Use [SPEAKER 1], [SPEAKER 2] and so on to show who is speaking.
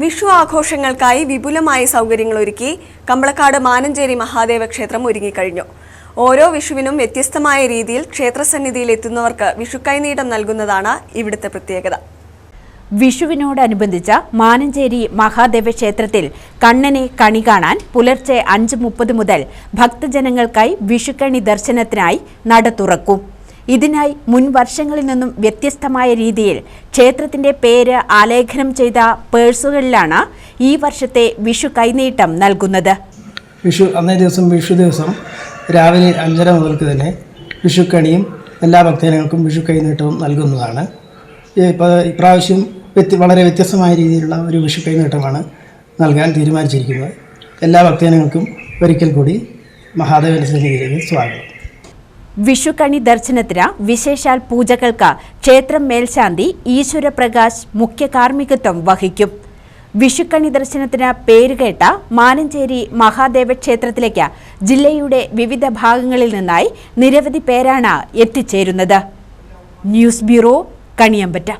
[SPEAKER 1] വിഷു ആഘോഷങ്ങൾക്കായി വിപുലമായ സൗകര്യങ്ങൾ ഒരുക്കി കമ്പളക്കാട് മാനഞ്ചേരി മഹാദേവ ക്ഷേത്രം ഒരുങ്ങിക്കഴിഞ്ഞു. ഓരോ വിഷുവിനും വ്യത്യസ്തമായ രീതിയിൽ ക്ഷേത്രസന്നിധിയിൽ എത്തുന്നവർക്ക് വിഷുക്കൈനീട്ടം നൽകുന്നതാണ് ഇവിടുത്തെ പ്രത്യേകത.
[SPEAKER 2] വിഷുവിനോടനുബന്ധിച്ച മാനഞ്ചേരി മഹാദേവ ക്ഷേത്രത്തിൽ കണ്ണനെ കണി കാണാൻ പുലർച്ചെ 5:30 മുതൽ ഭക്തജനങ്ങൾക്കായി വിഷുക്കണി ദർശനത്തിനായി നട തുറക്കും. ഇതിനായി മുൻ വർഷങ്ങളിൽ നിന്നും വ്യത്യസ്തമായ രീതിയിൽ ക്ഷേത്രത്തിന്റെ പേര് ആലേഖനം ചെയ്ത പേഴ്സുകളിലാണ് ഈ വർഷത്തെ വിഷു കൈനീട്ടം നൽകുന്നത്.
[SPEAKER 3] വിഷു ദിവസം രാവിലെ 5:30 മുതൽക്ക് തന്നെ വിഷുക്കണിയും എല്ലാ ഭക്തജനങ്ങൾക്കും വിഷു കൈനീട്ടവും നൽകുന്നതാണ്. ഇപ്രാവശ്യം വളരെ വ്യത്യസ്തമായ രീതിയിലുള്ള ഒരു വിഷു കൈനീട്ടമാണ് നൽകാൻ തീരുമാനിച്ചിരിക്കുന്നത്. എല്ലാ ഭക്തജനങ്ങൾക്കും ഒരിക്കൽ കൂടി മഹാദേവന്റെ സന്നിധിയിലേക്ക് സ്വാഗതം.
[SPEAKER 2] വിഷുക്കണി ദർശനത്തിന് വിശേഷാൽ പൂജകൾക്ക് ക്ഷേത്രം മേൽശാന്തി ഈശ്വരപ്രകാശ് മുഖ്യ കാർമ്മികത്വം വഹിക്കും. വിഷുക്കണി ദർശനത്തിന് പേരുകേട്ട മാനഞ്ചേരി മഹാദേവ ക്ഷേത്രത്തിലേക്ക് ജില്ലയുടെ വിവിധ ഭാഗങ്ങളിൽ നിന്നായി നിരവധി പേരാണ് എത്തിച്ചേരുന്നത്. News bureau, Kaniyambetta.